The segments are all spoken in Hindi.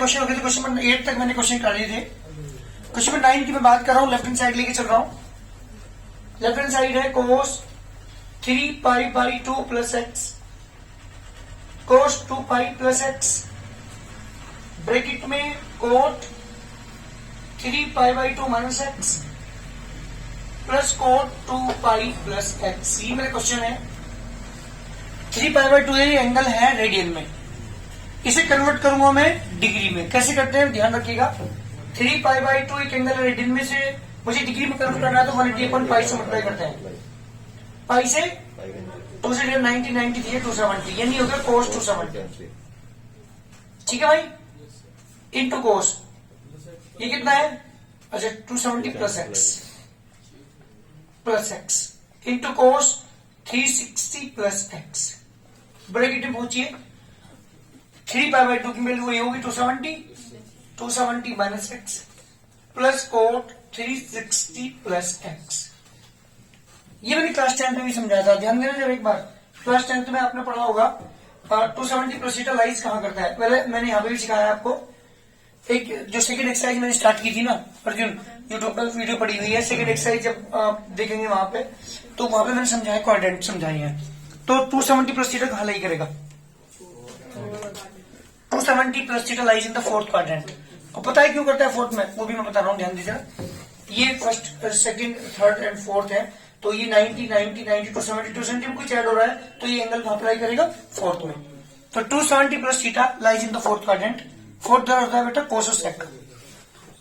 क्वेश्चन हो गए थे, क्वेश्चन नंबर 8 तक मैंने क्वेश्चन कर लिए थे। क्वेश्चन नंबर 9 की मैं बात कर रहा हूँ, लेफ्ट हैंड साइड लेके चल रहा हूँ। लेफ्ट हैंड साइड है cos 3 pi by 2 plus x, cos 2 pi plus x, bracket में cot 3 pi by 2 minus x plus cot 2 pi plus x. ये मेरा क्वेश्चन है। 3 पाई बाई 2 ये एंगल है रेडियन में, इसे कन्वर्ट करूंगा मैं डिग्री में। कैसे करते हैं ध्यान रखिएगा। 3 पाई बाई 2 एक एंगल है रेडियन में, से मुझे डिग्री में कन्वर्ट करना है तो 180/पाई से मल्टीप्लाई करते हैं। पाई से 2 से 90 90 दिए 270, यानी हो गया cos 270। ठीक है भाई, इंटू cos ये कितना है, अच्छा 270 plus x into cos 360 plus x, bracket में पहुंचिए। 3 पाई बाई 2 की वैल्यू ये होगी 270 minus x plus cot 360 plus x. ये मैंने क्लास 10 में भी समझाया था, ध्यान देना जब एक बार। क्लास 10 में आपने पढ़ा होगा 270 प्लस थीटा लाइज कहां करता है। पहले मैंने यहाँ पे भी सिखाया आपको, एक जो सेकंड एक्सरसाइज मैंने स्टार्ट की थी ना अर्जुन, यूट्यूब पर वीडियो पड़ी हुई है। सेकंड एक्सरसाइज जब आप देखेंगे वहां पे, तो वहां पे मैंने समझाया, क्वाड्रेंट समझाई है। तो 270 प्लस थीटा कहां लाई करेगा, 270 plus theta lies in the fourth quadrant. और पता है क्यों करता है फोर्थ में, वो भी मैं बता रहा हूँ, ध्यान दीजिए। ये first second third and fourth है, तो ये 90 90 90 270 में कुछ ऐड हो रहा है, तो ये एंगल कहां अप्लाई करेगा, फोर्थ में। तो 270 plus theta lies in the fourth quadrant. Fourth दर होता है बेटा कोसेक।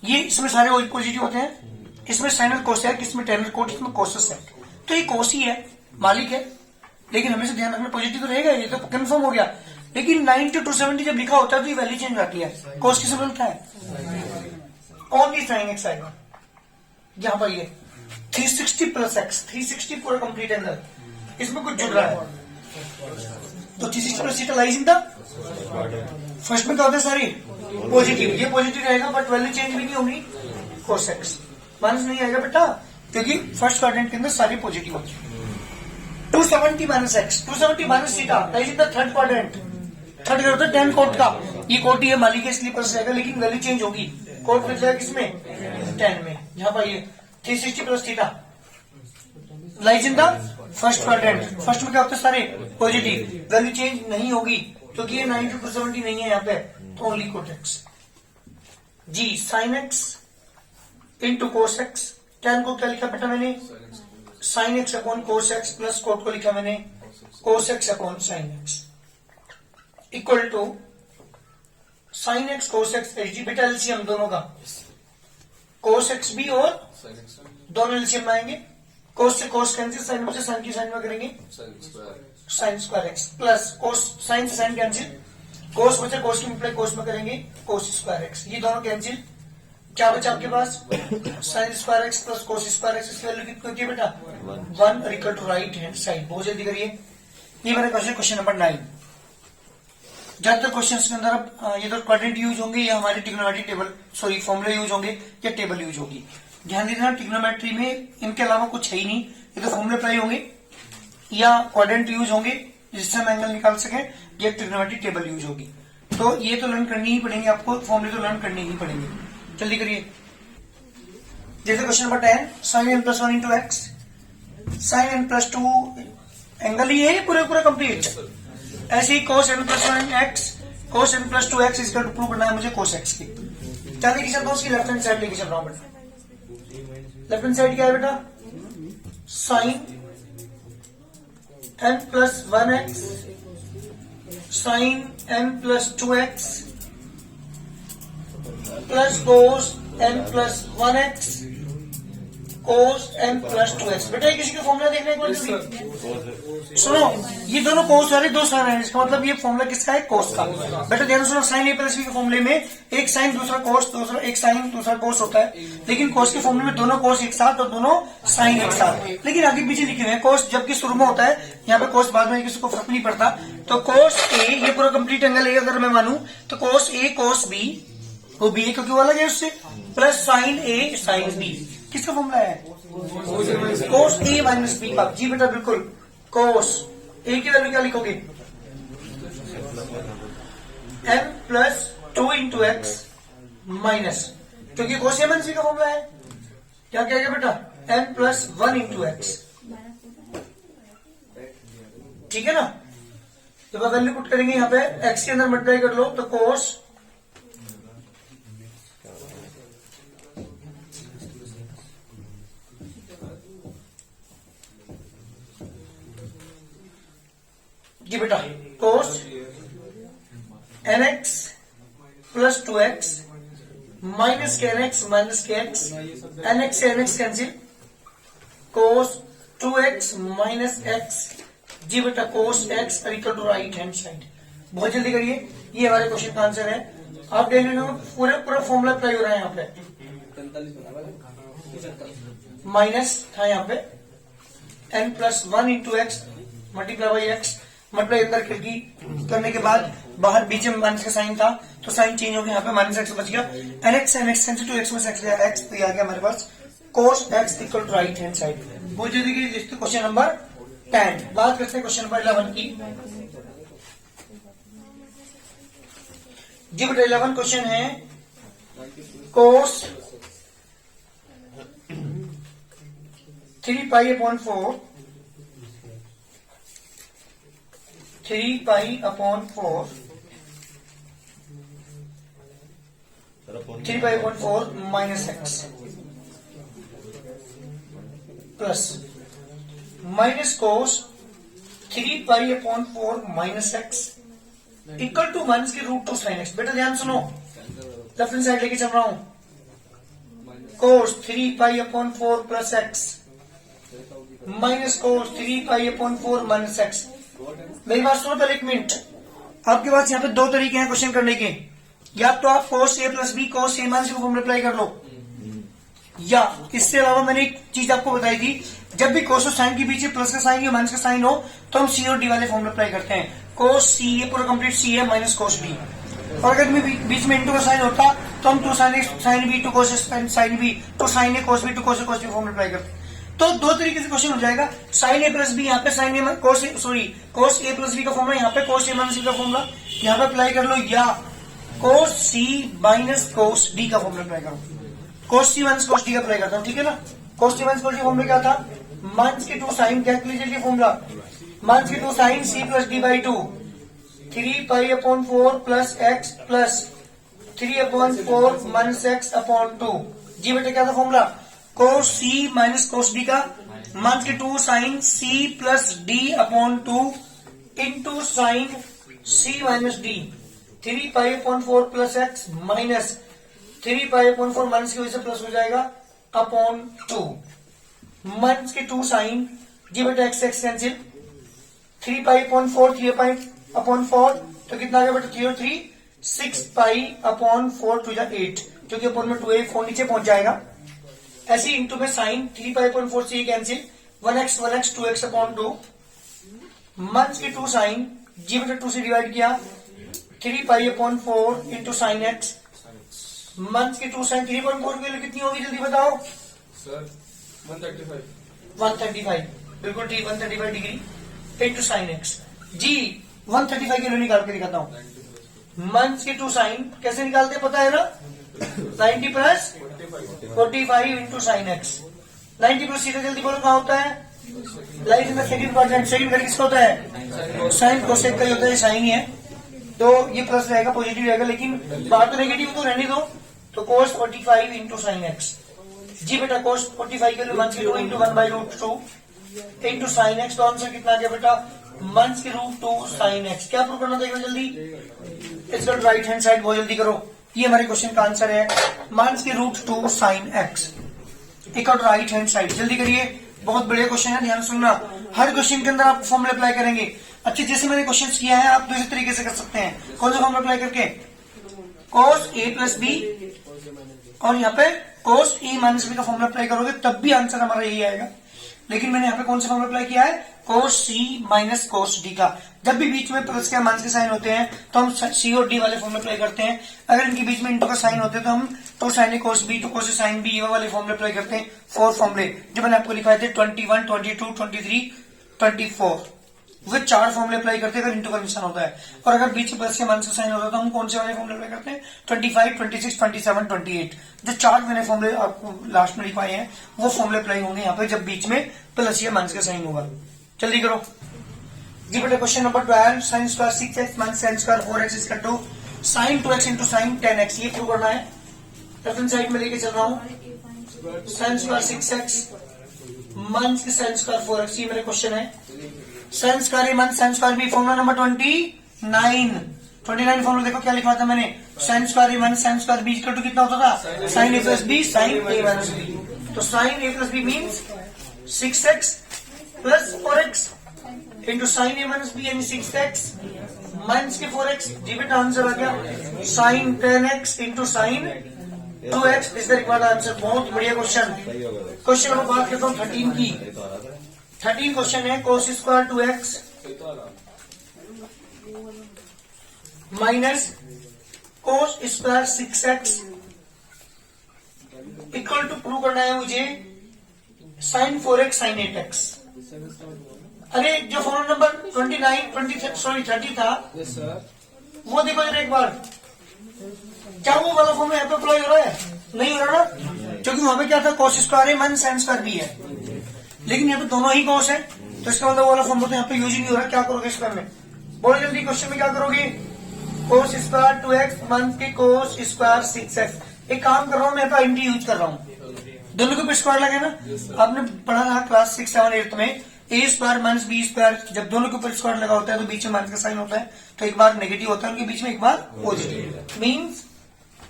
ये इसमें सारे पॉजिटिव होते हैं, इसमें साइनल कोसेक, इसमें टेलर कोट, इसमें कोसेक। तो ये कोस ही है, मालिक है, लेकिन हमेशा ध्यान रखना पॉजिटिव तो रहेगा, ये तो कंफर्म हो गया। लेकिन 90 to 270 जब लिखा होता है तो ये वैल्यू चेंज आती है। कोस किसे बोलता है, ओनली साइन एक्स आएगा। यहां पर ये 360 प्लस एक्स, 360 पूरा कंप्लीट एंगल, इसमें कुछ जुड़ रहा है, तो 360 plus theta lies in the first में क्या होता है, सारी पॉजिटिव, ये पॉजिटिव रहेगा, बट वैल्यू चेंज भी नहीं होगी, कोस एक्स माइनस नहीं आएगा बेटा, क्योंकि फर्स्ट क्वाड्रेंट के अंदर सारी पॉजिटिव होती है। 270 minus x, 270 minus theta lies in the third quadrant. Third क्या होता है, टेन कोट का, ये कोट ही है, मालिक है, इसलिए प्लस रहेगा, लेकिन वैल्यू चेंज होगी। कोट मिल जाएगा किसमें, 10 में। यहाँ पर ये 360 plus theta lies in the first quadrant. First में क्या होता है, सारे पॉजिटिव, वैल्यू चेंज नहीं होगी, क्योंकि ये 90 to 270 नहीं है यहाँ पे, तो ओनली कोट एक्स। जी sine x into cos x. Tan को क्या लिखा बेटा मैंने, sine x upon cos x, plus cot को लिखा मैंने cos x upon sine x, equal to sine x cos x H D. बेटा एलसीएम दोनों का, कोस एक्स भी और दोनों एलसीएम आएंगे। कोस से कोस कैंसिल, साइन से साइन की साइन में करेंगे साइन स्क्वायर एक्स, प्लस कोस साइन से साइन कैंसिल, कोस बचा कोस की मल्टीप्लाई कोस में करेंगे कोस स्क्वायर एक्स, ये दोनों कैंसिल। क्या बचा आपके पास, sine square x plus cos square x. इसकी वैल्यू कितनी होती है बेटा, 1 equal to right hand side. बहुत जल्दी करिए, ये मेरा क्वेश्चन, क्वेश्चन नंबर 9। ज्यादातर क्वेश्चन के अंदर अब ये तो क्वाड्रेंट यूज होंगे या हमारे trigonometry table, sorry formula use होंगे या टेबल यूज होगी। ध्यान देना, ट्रिग्नोमेट्री में इनके अलावा कुछ है ही नहीं, ये तो फॉर्मूले अप्लाई होंगे या क्वाड्रेंट यूज होंगे जिससे हम एंगल निकाल सके, या ट्रिग्नोमेट्री टेबल यूज होगी। तो ये तो लर्न करनी ही पड़ेंगे आपको, फॉर्मूले तो लर्न करने ही पड़ेंगे। जल्दी करिए। जैसे question number 10, sine n plus 1 into x, sine n plus 2 angle ही है पूरा पूरा कंप्लीट। ऐसे ही cos n plus 1 x, cos n plus 2 x इसका प्रूव करना है मुझे कोस एक्स की। क्या लेके चलता हूँ, उसकी लेफ्ट हैंड साइड लेके चल रहा हूँ बेटा। लेफ्ट हैंड साइड क्या है बेटा, sine n plus 1 x, sine n plus 2 x plus cos n plus 1 x, cos n plus 2 x. बेटा किसी का फॉर्मूला देखने को सुनो, ये दोनों कोस वाले दो साइन है, इसका मतलब ये फॉर्मूला किसका है, कोस का। बेटा ध्यान सुनो, साइन ए प्लस बी के फॉर्मूले में एक साइन दूसरा कोस, दूसरा एक साइन दूसरा कोस होता है, लेकिन कोस के फॉर्मूले में दोनों कोस एक साथ और दोनों साइन एक साथ, लेकिन आगे पीछे लिखे हुए हैं। कोस जबकि शुरू में होता है, यहाँ पे कोस बाद में, किसी को फर्क नहीं पड़ता। तो कोस ए, ये पूरा कंप्लीट एंगल है अगर मैं मानू, तो कोस ए कोस बी, वो बी ए क्योंकि वो अलग है उससे, प्लस साइन ए साइन बी। किसका फॉर्मूला है, कोस ए माइनस बी का। जी बेटा बिल्कुल, कोस ए की वैल्यू क्या लिखोगे, n plus 2 into x minus, क्योंकि कोस एम एन सी का फॉर्मूला है, क्या क्या बेटा, n प्लस 1 इंटू एक्स, ठीक है ना। जब आप वैल्यू पुट करेंगे यहाँ पे x के अंदर मल्टीप्लाई कर लो तो कोस ये बेटा cos nx plus 2x minus के nx माइनस के x, nx से nx cancel, cos 2x minus x, जी बेटा cos x equal to right hand side. बहुत जल्दी करिए, ये हमारे क्वेश्चन का आंसर है। आप देख रहे हो पूरा फॉर्मूला अप्लाई हो रहा है यहाँ पे, माइनस था यहाँ पे n plus 1 into x multiply by x, multiply अंदर खिड़की करने के बाद बाहर बीच में माइनस का साइन था तो साइन चेंज हो गया, यहाँ पे माइनस एक्स बच गया, nx कैंसिल टू एक्स में एक्स गया एक्स, तो ये आ गया हमारे पास cos x equal to right hand side. बहुत जल्दी की क्वेश्चन नंबर 10। बात करते हैं क्वेश्चन नंबर 11 की। जी बेटा 11 क्वेश्चन है cos 3 pi upon 4 3 pi upon 4 3 pi upon 4 minus x plus minus cos 3 pi upon 4 minus x equal to minus k root 2 sine x. बेटा ध्यान सुनो, लेफ्ट हैंड साइड लेके चल रहा हूं, कोस 3 pi upon 4 plus x minus cos 3 pi upon 4 minus x. मेरी बात सुनो पहले एक मिनट, आपके पास यहाँ पे दो तरीके हैं क्वेश्चन करने के, या तो आप कोस ए प्लस बी कोस ए माइनस को मल्टीप्लाई कर लो, या इससे अलावा मैंने एक चीज आपको बताई थी, जब भी कोस और साइन के बीच प्लस का साइन या माइनस का साइन हो तो हम सी और डी वाले फॉर्मूला अप्लाई करते हैं, कोस सी ए पूरा कंप्लीट सी है माइनस कोस बी, और अगर बीच में इंटू का साइन होता तो हम two sine B two cos sine B two sine A cos B two cos B formula apply करते। तो दो तरीके से क्वेश्चन हो जाएगा, साइन ए प्लस बी यहाँ पे sign A cos A plus B का फॉर्मूला, यहाँ पे कोस ए माइनस बी का फॉर्मूला यहाँ पे अप्लाई कर लो, या कोस सी माइनस कोस डी का फॉर्मूला अप्लाई करो, कोस सी माइनस कोस डी का अप्लाई करता हूँ, ठीक है ना। कोस C minus cos D formula क्या था, माइनस के 2 साइन, क्या लीजिए फॉर्मूला, माइनस के 2 sine C plus D by 2 3 pi upon 4 plus x plus 3 upon 4 minus x upon 2। जी बेटे क्या था formula, cos C minus cos D का माइनस के 2 sine C plus D upon 2 into sine C minus D 3 pi upon 4 plus x minus 3 pi upon 4 minus की वजह से प्लस हो जाएगा अपॉन 2 माइनस के 2 साइन, जी बेटा x x cancel, 3 pi upon 4 3 pi upon 4 तो कितना आ गया बेटा 3 और 3 6 पाई अपॉन 4 टू 8, क्योंकि अपॉन में 2 4 नीचे पहुंच जाएगा, ऐसे इंटू में साइन 3 पाई अपॉन 4 से cancel 1x 2x upon 2 minus के 2 साइन, जी बेटा 2 से डिवाइड किया 3 pi upon 4 into sine x minus के 2 साइन 3.4 की वैल्यू कितनी होगी जल्दी बताओ सर 135 बिल्कुल ठीक, 135 डिग्री इंटू साइन एक्स। जी 135 की वैल्यू निकाल के दिखाता हूँ, माइनस के 2 साइन कैसे निकालते पता है ना, 90 plus 45 into sine x, 90 plus सीधा जल्दी बोलो कहाँ होता है, light in the second quadrant, second घड़ी किसका होता है, साइन कोसेक का ही होता है, साइन ही है, तो ये प्लस रहेगा पॉजिटिव रहेगा, लेकिन बाहर तो नेगेटिव तो रहने दो, तो कोस 45 इंटू साइन एक्स। जी बेटा कोस 45 के लिए 1 के 2 into 1 by root 2 into sine x, तो आंसर कितना आ गया बेटा 1 के रूट 2 साइन एक्स। क्या प्रूव करना देखो जल्दी, इसका राइट हैंड साइड बहुत जल्दी करो, ये हमारे क्वेश्चन का आंसर है 1 के root 2 sine x equal to right hand side. जल्दी करिए, बहुत बड़े क्वेश्चन है, ध्यान सुनना, हर क्वेश्चन के अंदर आप फॉर्मूला अप्लाई करेंगे। अच्छा जैसे मैंने क्वेश्चन किया है आप दूसरे तरीके से कर सकते हैं, कौन सा फॉर्मूला अप्लाई करके, कोस ए प्लस बी और यहाँ पे कोस ए माइनस बी का फॉर्मूला अप्लाई करोगे तब भी आंसर हमारा यही आएगा, लेकिन मैंने यहाँ पे कौन सा फॉर्मूला अप्लाई किया है, कोस सी माइनस कोस डी का। जब भी बीच में प्लस के माइनस के साइन होते हैं तो हम सी और डी वाले फॉर्मूला अप्लाई करते हैं, अगर इनके बीच में इंटू का साइन होते हैं तो हम two sine A cos B two cos sine B ये वाले फॉर्मूले अप्लाई करते हैं। 4 फॉर्मूले जो मैंने आपको लिखाए थे 21, 22, 23, 24, वे 4 फॉर्मुले अप्लाई करते हैं अगर इंटू कंडीशन होता है, और अगर बीच में प्लस या माइनस का साइन होता है तो हम कौन से वाले फॉर्मुले अप्लाई करते हैं? 25, 26, 27, 28। जो 4 मैंने फॉर्मुले आपको लास्ट में लिखवाए हैं वो फॉर्मुले अप्लाई होंगे यहाँ पे जब बीच में प्लस या माइनस का साइन होगा। जल्दी करो जी बेटा। Question number 12, sine square 6x minus sine square 4x is equal to sine 2x into sine 10x। ये प्रूव करना है, लेफ्ट साइड में लेके चल रहा हूँ। Sine square 6x minus sine square 4x, ये मेरा क्वेश्चन है। Sine square A minus sine square B, formula number 29 formula देखो क्या लिखा था मैंने। Sine square A minus sine square B equal to कितना होता था? Sine A plus B sine A minus B. तो sine A plus B means 6x plus 4x into sine A minus B यानी 6x माइनस के 4x। जी बेटा आंसर आ गया sine 10x into sine 2x is the required answer. बहुत बढ़िया क्वेश्चन। क्वेश्चन नंबर बात करता हूँ 13 की। 13 क्वेश्चन है cos square 2x minus cos square 6x equal to prove करना है मुझे साइन 4x साइन 8x। अरे जो फॉर्मूला नंबर 30 था वो देखो जरा एक बार, क्या वो वाला फॉर्मूला यहाँ पे अप्लाई हो रहा है? नहीं हो रहा ना, क्योंकि वहां पे क्या था? कोस स्क्वायर है माइनस साइन स्क्वायर बी है, लेकिन यहाँ पे दोनों ही कोस है, तो इसका मतलब वाला फॉर्मूला तो यहाँ पे यूज ही नहीं हो रहा। क्या करोगे इसका में? बोलो जल्दी, क्वेश्चन में क्या करोगे? कोस स्क्वायर 2x माइनस के कोस स्क्वायर 6x। एक काम कर रहा हूँ मैं, यहाँ पे इंटी यूज कर रहा हूँ, दोनों के ऊपर स्क्वायर लगे ना। आपने पढ़ा था क्लास 6, 7, 8 में ए स्क्वायर माइनस बी स्क्वायर, जब दोनों के ऊपर स्क्वायर लगा होता है तो बीच में माइनस का साइन होता है, तो एक बार नेगेटिव होता है उनके बीच में, एक बार पॉजिटिव। मींस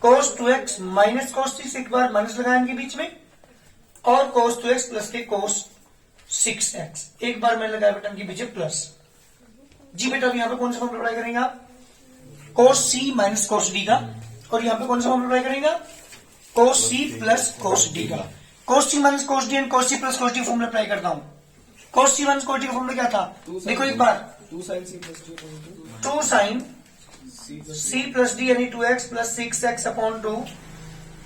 कोस 2x माइनस कोस 6, एक बार माइनस लगाया इनके बीच में, और कोस 2x प्लस के कोस 6x एक बार मैंने लगाया बेटा इनके बीच में प्लस। जी बेटा अब यहाँ पे कौन सा फॉर्मूला अप्लाई करेंगे आप? कोस सी माइनस कोस डी का, और यहाँ पे कौन सा फॉर्मूला अप्लाई करेंगे? Cos C plus cos D का। Cos C minus cos D and cos C plus cos D formula apply करता हूँ। Cos C minus cos D का फॉर्मूला क्या था? देखो एक बार, 2 साइन सी प्लस डी यानी 2x plus 6x upon 2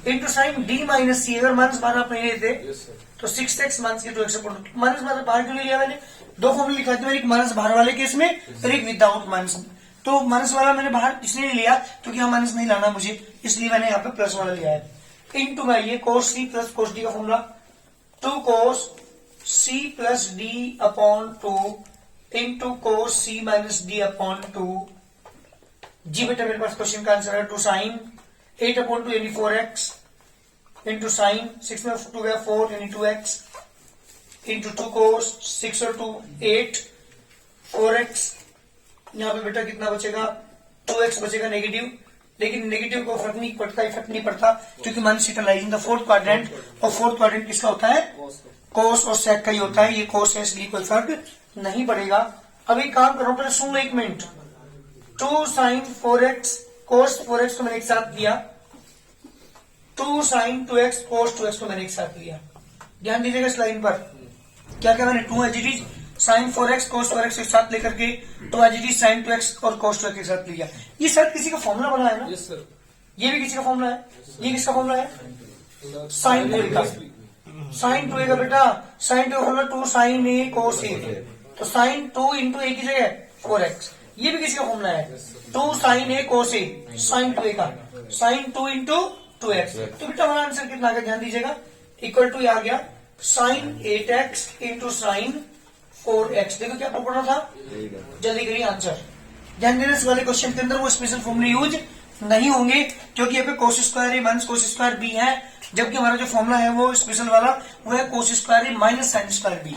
into sine D minus C. अगर माइनस बाहर आप नहीं लेते तो 6x माइनस के 2x अपॉन 2। माइनस बाहर क्यों नहीं लिया मैंने? दो फॉर्मूले लिखा था, एक माइनस बाहर वाले केस में और एक विदाउट माइनस। तो माइनस वाला मैंने बाहर इसलिए लिया क्योंकि यहाँ माइनस नहीं लाना मुझे, इसलिए मैंने यहाँ पे प्लस वाला लिया है। इंटू में ये cos C plus cos D का formula 2 cos C plus D upon 2 into cos C minus D upon 2। जी बेटा मेरे पास क्वेश्चन का आंसर है 2 साइन 8 अपॉन 2 यानी 4x इंटू साइन 6 में 2 गया 4 यानी 2x इंटू 2 कोस 6 और 2 8 4x। यहाँ पे बेटा कितना बचेगा? 2x बचेगा नेगेटिव, लेकिन नेगेटिव को फर्क नहीं पड़ता, इफेक्ट नहीं पड़ता, क्योंकि minus theta lies in the fourth quadrant, और फोर्थ क्वाड्रेंट किसका होता है? कोस और सेक का ही होता है। ये कोस है इसलिए कोई फर्क नहीं पड़ेगा। अब एक काम करो, पहले सुन लो एक minute. 2 sine 4x cos 4x को मैंने एक साथ लिया, 2 साइन 2x कोस 2x को मैंने एक साथ लिया। ध्यान दीजिएगा इस लाइन पर, क्या क्या मैंने 2 as it is sine 4x cos 4x एक साथ लेकर के 2 as it is sign 2x और कोस 2x एक साथ लिया। ये शायद किसी का फॉर्मूला बना है ना? Yes sir. ये भी किसी का फॉर्मूला है। ये किसका फॉर्मूला है? साइन 2a का। साइन 2a का बेटा, साइन 2 का formula 2 sine a cos a, तो साइन 2 इंटू a की जगह 4x। ये भी किसी का फॉर्मूला है 2 sine a cos a, sine 2a का, साइन 2 इंटू 2x। तो बेटा हमारा आंसर कितना आ गया? ध्यान दीजिएगा, इक्वल टू आ गया sign 8x into sine 4x। देखो क्या पढ़ना था, जल्दी करिए आंसर। ध्यान देना इस वाले क्वेश्चन के अंदर वो स्पेशल फॉर्मूले यूज नहीं होंगे, क्योंकि यहाँ पे cos square A minus cos square B है, जबकि हमारा जो फॉर्मूला है वो स्पेशल वाला वो है cos square A minus sine square B,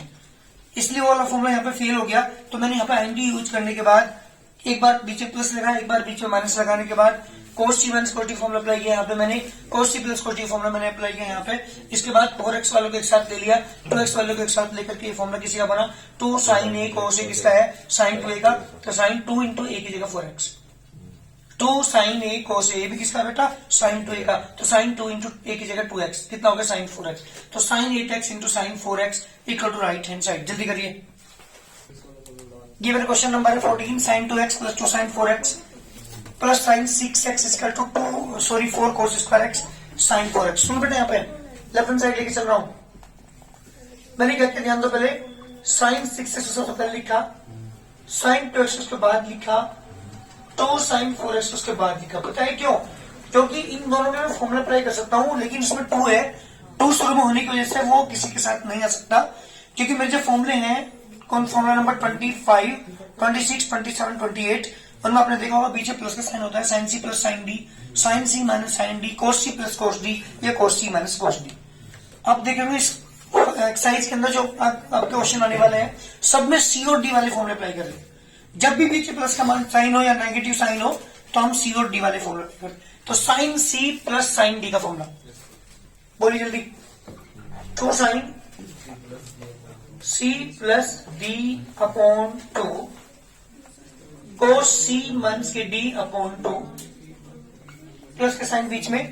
इसलिए वो वाला फॉर्मूला यहाँ पे फेल हो गया। तो मैंने यहाँ पे एंटी यूज करने के बाद एक बार बीच में प्लस लगाया, एक बार बीच में माइनस लगाने के बाद cos C minus cos T formula apply किया। यहाँ पे मैंने cos C plus cos T formula मैंने अप्लाई किया यहाँ पे। इसके बाद 4x वालों को एक साथ ले लिया, 2x वालों को एक साथ लेकर के ये फॉर्मूला किसी का बना 2 साइन ए कोस ए, किसका है? साइन 2a का, तो साइन 2 इंटू ए की जगह 4x। 2 साइन ए कोस ए भी किसका बेटा? साइन 2a का, तो साइन 2 इंटू ए की जगह 2x, कितना हो गया? Sine 4x। तो sine 8x into sine 4x equal to right hand side. जल्दी करिए, ये मेरा क्वेश्चन नंबर है 14। Sine 2x plus 2 sine 4x plus sine 6x equal to 4 cos square x sine 4x। सुन बेटा यहाँ पे लेफ्ट हैंड साइड लेके चल रहा हूं। मैंने क्या किया ध्यान दो, पहले साइन 6x सबसे पहले लिखा, sin 2x उसके बाद लिखा, 2 sin 4x उसके बाद लिखा। पता है क्यों? क्योंकि इन दोनों में मैं फॉर्मूला अप्लाई कर सकता हूं, लेकिन इसमें 2 है, 2 शुरू में होने की वजह से वो किसी के साथ नहीं आ सकता, क्योंकि मेरे जो फॉर्मूले हैं, कौन फॉर्मूला नंबर 25, 26, 27, 28, उनमें आपने देखा होगा बीच प्लस का साइन होता है, sin c plus sin d, sin c minus sin d, cos c plus cos d, या cos c minus cos d। अब देखेंगे इस एक्सरसाइज के अंदर जो आपके क्वेश्चन आने वाले हैं, सब में सी और डी वाले फॉर्मूले अप्लाई करें। जब भी बीच प्लस का मान साइन हो या नेगेटिव साइन हो तो हम सी और डी वाले फॉर्मूले अप्लाई करें। तो sine C plus sine D का फॉर्मूला बोलिए जल्दी। Two sine C plus D upon 2 cos C minus के डी अपॉन 2 प्लस के साइन बीच में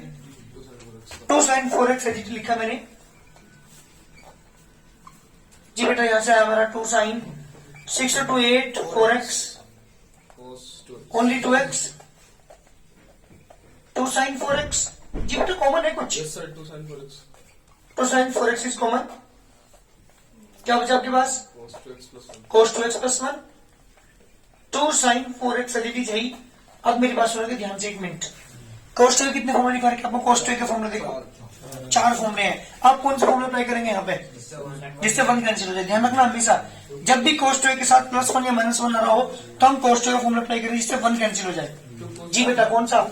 2 साइन 4x लिखा मैंने जी बेटा। यहां से आया हमारा 2 sine 6 to 8 4x only 2x 2 sine 4x जी बेटा कॉमन है कुछ। Yes, sir, 2 sin 4x. 2 sine 4x is common. क्या बचा आपके पास? Cos 2x plus 1. cos 2x plus 1 2 sine 4x सदी चाहिए। अब मेरी बात सुनोगे ध्यान से एक मिनट। cos 2 कितने फॉर्मूले लिखा है? आपको cos 2 के फॉर्मूले देखो, 4 फॉर्मूले हैं। आप कौन सा फॉर्मूला अप्लाई करेंगे यहाँ पे जिससे 1 कैंसिल हो जाए? ध्यान रखना हमेशा जब भी cos 2 के साथ प्लस 1 या माइनस 1 आ रहा हो तो हम cos 2 का फॉर्मूला अप्लाई करेंगे जिससे 1 कैंसिल हो जाए। जी बेटा कौन सा?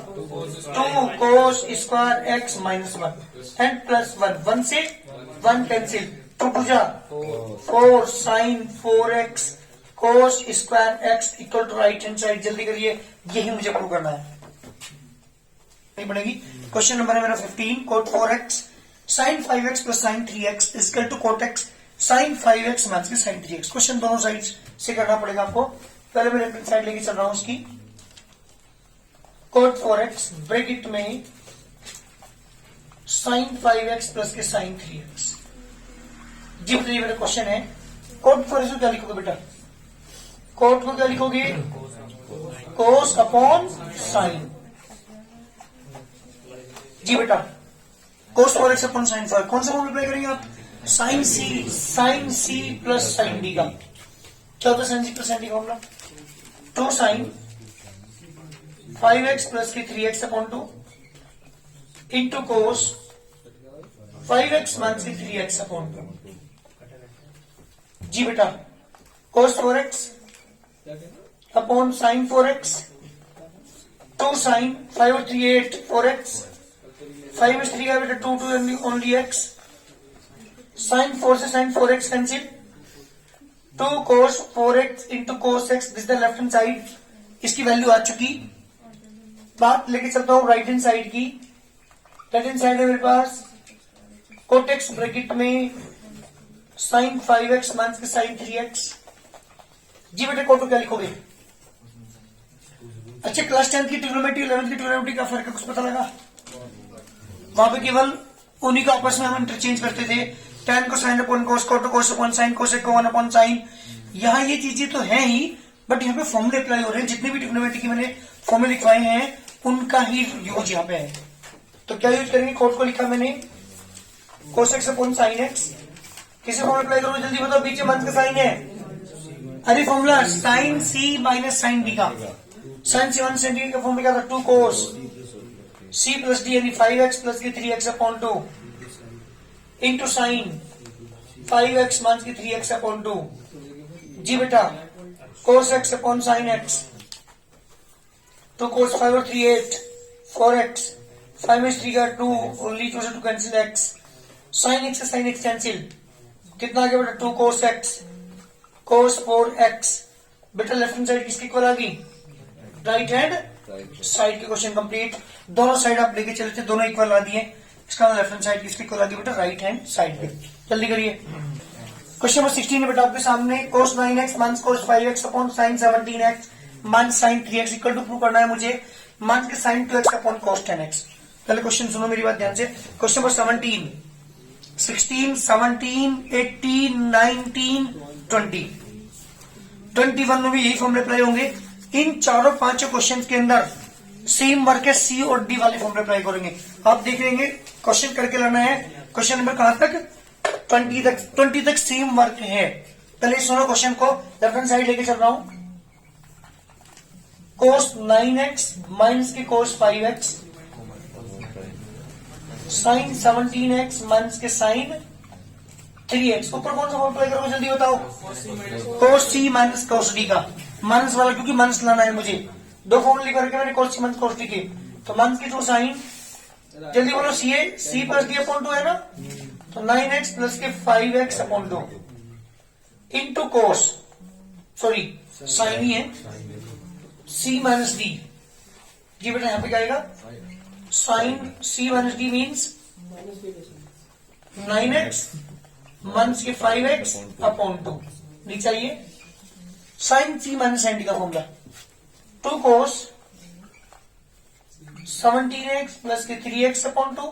2 cos square x minus 1 and plus 1 से 1 कैंसिल, 2 टू जा 4 sine 4x cos square x equal to right hand side. जल्दी करिए, यही मुझे प्रूव करना है, नहीं बनेगी। क्वेश्चन नंबर है मेरा 15, cot 4x sin 5x प्लस sin 3x equal to cot x sin 5x minus के sin 3x। क्वेश्चन दोनों साइड से करना पड़ेगा आपको। पहले मैं लेफ्ट साइड लेके चल रहा हूं उसकी। cot 4x ब्रैकेट में sin 5x प्लस के sin 3x। जी बताइए मेरा क्वेश्चन है cot 4x को क्या लिखोगे बेटा? cot को क्या लिखोगे? cos upon sin। जी बेटा cos 4x अपॉन sin 4 कौन सा फॉर्मूला अप्लाई करेंगे आप? sin c plus sin d का क्या होता है? sin c plus sin d का फॉर्मूला 2 sin 5x प्लस के 3x upon 2 into cos 5x minus के 3x अपॉन 2। जी बेटा cos 4x upon sin 4x 2 sin 5 और 3 8 4x 5 में 3 का बेटा 2 2 ओनली x sin 4 से sin 4x cancel 2 cos 4x into cos x this the left hand side. इसकी वैल्यू आ चुकी। बात लेके चलता हूं राइट हैंड साइड की। राइट हैंड साइड है मेरे पास cot x ब्रैकेट में sin 5x माइनस के sin 3x। जी बेटे cot को क्या लिखोगे? अच्छा क्लास 10 की ट्रिग्नोमेट्री 11th की ट्रिग्नोमेट्री का फर्क है, कुछ पता लगा? वहां पे केवल उन्हीं का आपस में हम इंटरचेंज करते थे, tan को sin अपॉन cos, cot को cos अपॉन sin, cosec को 1 अपॉन sin। यहाँ ये चीजें तो है ही, बट यहाँ पे फॉर्मूले अप्लाई हो रहे हैं। जितने भी ट्रिग्नोमेट्री की मैंने फॉर्मूले लिखवाए हैं उनका ही यूज यहाँ पे है। तो क्या यूज करेंगे? cot को लिखा मैंने cos x upon sin x। किसे फॉर्मूला अप्लाई करो जल्दी बताओ, बीच में मंथ का साइन है। अरे formula sin c minus sin d का, sin c minus sin d का फॉर्मूला क्या था? 2 cos c प्लस डी यानी 5x प्लस के 3x upon 2 into sign 5x minus के 3x अपॉन 2। जी बेटा cos x upon sin x 2 cos 5 और 3 8 4x 5 में 3 का 2 ओनली 2 से 2 कैंसिल x sin x से sin x कैंसिल। कितना आ गया बेटा? 2 cos x cos 4x। बेटा लेफ्ट हैंड साइड किसकी इक्वल आ गई? राइट हैंड साइड के क्वेश्चन कंप्लीट। दोनों साइड आप लेके चले थे, दोनों इक्वल ला दिए। इसका लेफ्ट हैंड साइड किसकी इक्वल आ गई बेटा? राइट हैंड साइड पे। जल्दी करिए। क्वेश्चन नंबर 16 है बेटा आपके सामने। cos 9x minus cos 5x upon sin 17x minus sin 3x equal to prove करना है मुझे माइनस के sin 2x upon cos 10x। पहले क्वेश्चन सुनो मेरी बात ध्यान से। क्वेश्चन नंबर 17, 16, 17, 18, 19, 20, 21 में भी यही फॉर्मूले अप्लाई होंगे। इन चारों पांचों क्वेश्चन के अंदर सेम वर्क है, सी और डी वाले फॉर्मूले अप्लाई करेंगे। आप देख लेंगे क्वेश्चन करके लाना है। क्वेश्चन नंबर कहां तक? 20 तक। 20 तक सेम वर्क है। पहले सुनो क्वेश्चन को, लेफ्ट हैंड साइड लेके चल रहा हूं। कोस 9x माइनस के कोस 5x, साइन 17x माइनस के साइन 3x। ऊपर कौन सा मल्टीप्लाई करोगे जल्दी बताओ? कोस सी माइनस कोस डी का, माइनस वाला क्योंकि माइनस लाना है मुझे। दो फॉर्मूले करके मैंने cos C minus cos D के, तो माइनस के 2 साइन, जल्दी बोलो सी प्लस डी अपॉन 2 है ना, तो 9x प्लस के 5x upon 2 into cos, sorry sine ही है, सी माइनस डी। जी बेटा यहां पे क्या आएगा? Sine C minus D means 9x minus के 5x अपॉन 2। नीचे आइए, sine C minus sine D का फॉर्मूला 2 कोस 17x प्लस के 3x अपॉन 2।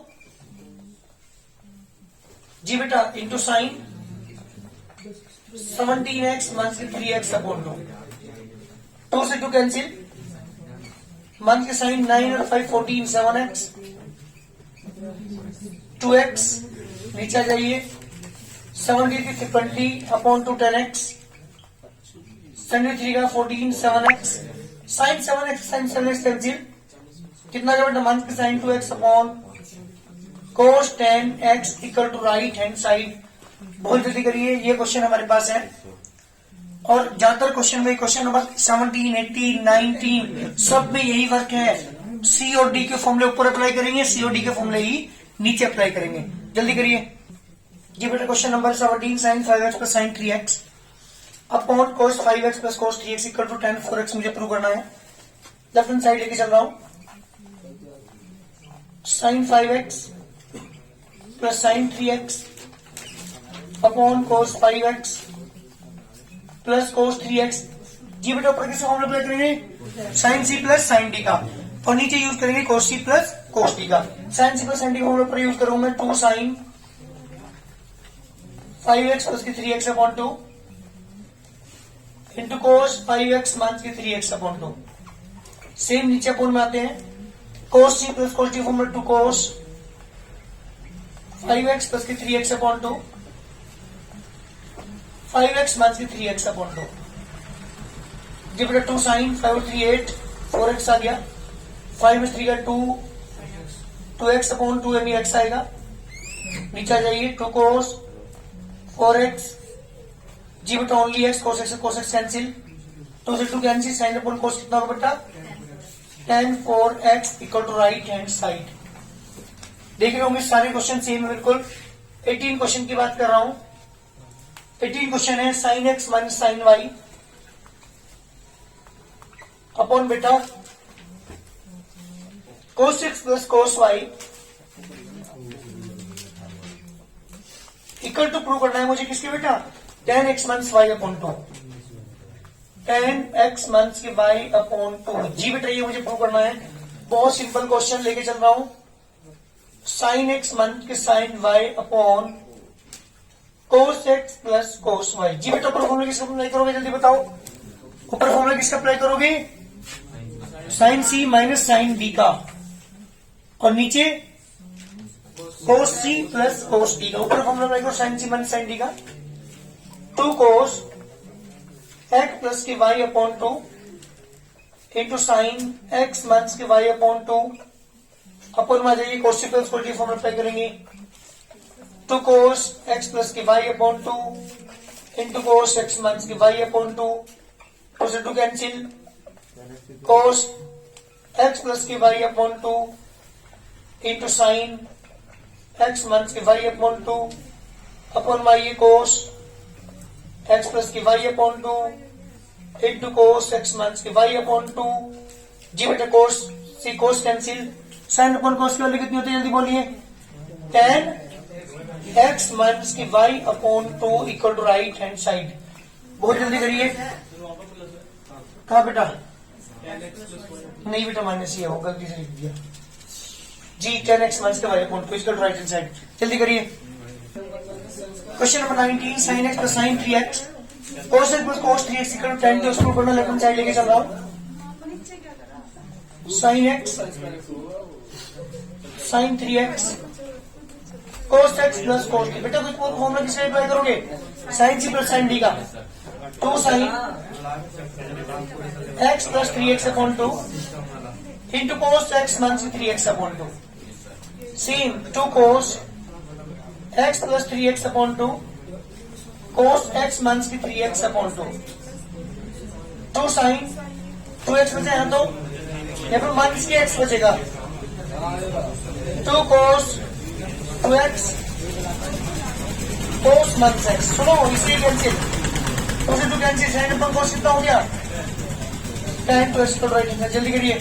जी बेटा इंटू साइन 17x माइनस के 3x अपॉन 2। 2 से 2 कैंसिल, माइनस के साइन 9 और 5 14 7x 2x। नीचे आ जाइए, 70 के 20 अपॉन 2 10x, 73 का 14 7x, sign 7x sign 7x cancel, कितना का बेटा? माइनस के sine 2x upon cos 10x equal to right hand side. बहुत जल्दी करिए, ये क्वेश्चन हमारे पास है। और ज्यादातर क्वेश्चन में क्वेश्चन नंबर 17, 18, 19 सब में यही वर्क है। सी और डी के फॉर्मूले ऊपर अप्लाई करेंगे, सी और डी के फॉर्मूले ही नीचे अप्लाई करेंगे। जल्दी करिए जी बेटा, question number 17, sine 5x plus sine 3x upon cos 5x plus cos 3x equal to tan 4x मुझे प्रूव करना है। लेफ्ट हैंड साइड लेके चल रहा हूं, sine 5x plus sine 3x upon cos 5x plus cos 3x। जी बेटा ऊपर किसका फॉर्मूला अप्लाई करेंगे? Sine C plus sine D का, और नीचे यूज करेंगे cos C plus cos D का। Sine C plus sine D का फॉर्मूला पर यूज करूंगा मैं 2 साइन 5x प्लस के 3x अपॉन 2 इंटू कोस 5x माइनस के 3x अपॉन 2। सेम नीचे अपॉन में आते हैं, cos C plus cos D formula 2 cos 5x plus के 3x अपॉन 2 5x माइनस के 3x अपॉन 2। जी बेटा 2 साइन 5 और 3 8 4x आ गया, 5 में 3 का 2x अपॉन 2 यानी x आएगा। नीचे आ जाइए, 2 कोस 4x, जी बेटा ओनली x, कोस x कैंसिल, 2 से 2 कैंसिल, साइन अपॉन कोस कितना होगा बेटा? tan 4x equal to right hand side. देख रहे होंगे सारे क्वेश्चन सेम है बिल्कुल। 18 क्वेश्चन की बात कर रहा हूं। 18 क्वेश्चन है sine x minus sine y upon बेटा cos x plus cos y equal to prove करना है मुझे किसके बेटा? tan x minus y upon 2, tan x minus के y अपॉन 2। जी बेटा ये मुझे प्रूव करना है। बहुत सिंपल क्वेश्चन लेके चल रहा हूं, साइन x माइनस के sine y upon cos x plus cos y। जी बेटा ऊपर फॉर्मूला किसका अप्लाई करोगे जल्दी बताओ? ऊपर फॉर्मूला किसका अप्लाई करोगे? Sine c minus sine d का, और नीचे cos c plus cos d का। ऊपर फॉर्मूला अप्लाई करो sine c minus sine d का, 2 कोस x प्लस के y upon 2 into sine x minus के y अपॉन 2 अपॉन में आ जाइए, cos C plus cos D formula apply करेंगे, 2 कोस x प्लस के y upon 2 into cos x minus के y अपॉन 2, 2 से 2 कैंसिल, कोस x प्लस के y upon 2 into sine x minus के y अपॉन 2 अपॉन में आइए कोस x प्लस के y upon 2 into cos x minus के y अपॉन 2। जी बेटा cos C cos cancel, sine upon cos की वैल्यू कितनी होती है जल्दी बोलिए? tan x माइनस की y upon 2 equal to right hand side. बहुत जल्दी करिए, कहा बेटा? नहीं बेटा माइनस ही है, वो गलती से लिख दिया जी। tan x माइनस का y upon 2 equal to right hand side. जल्दी करिए, question number 19, sine x plus sine 3x cos x plus cos 3x equal to tan के उसको करना, लेफ्ट हैंड साइड लेके चल रहा हूं, sine x sine 3x cos x plus cos D. बेटा कुछ फॉर्मूला किसका अप्लाई करोगे? Sine c plus sine d का, 2 sin x plus 3x upon 2 into cos x minus 3x upon 2. Same 2 cos x plus 3x upon 2 cos x minus 3x upon 2. 2 sin 2x बचेगा तो यहाँ पर माइनस के x बचेगा 2 cos 2x cos minus x. सुनो इसलिए कैंसिल 2 से 2 कैंसिल साइन अपन cos कितना हो गया tan to x को राइट हैंड जल्दी करिए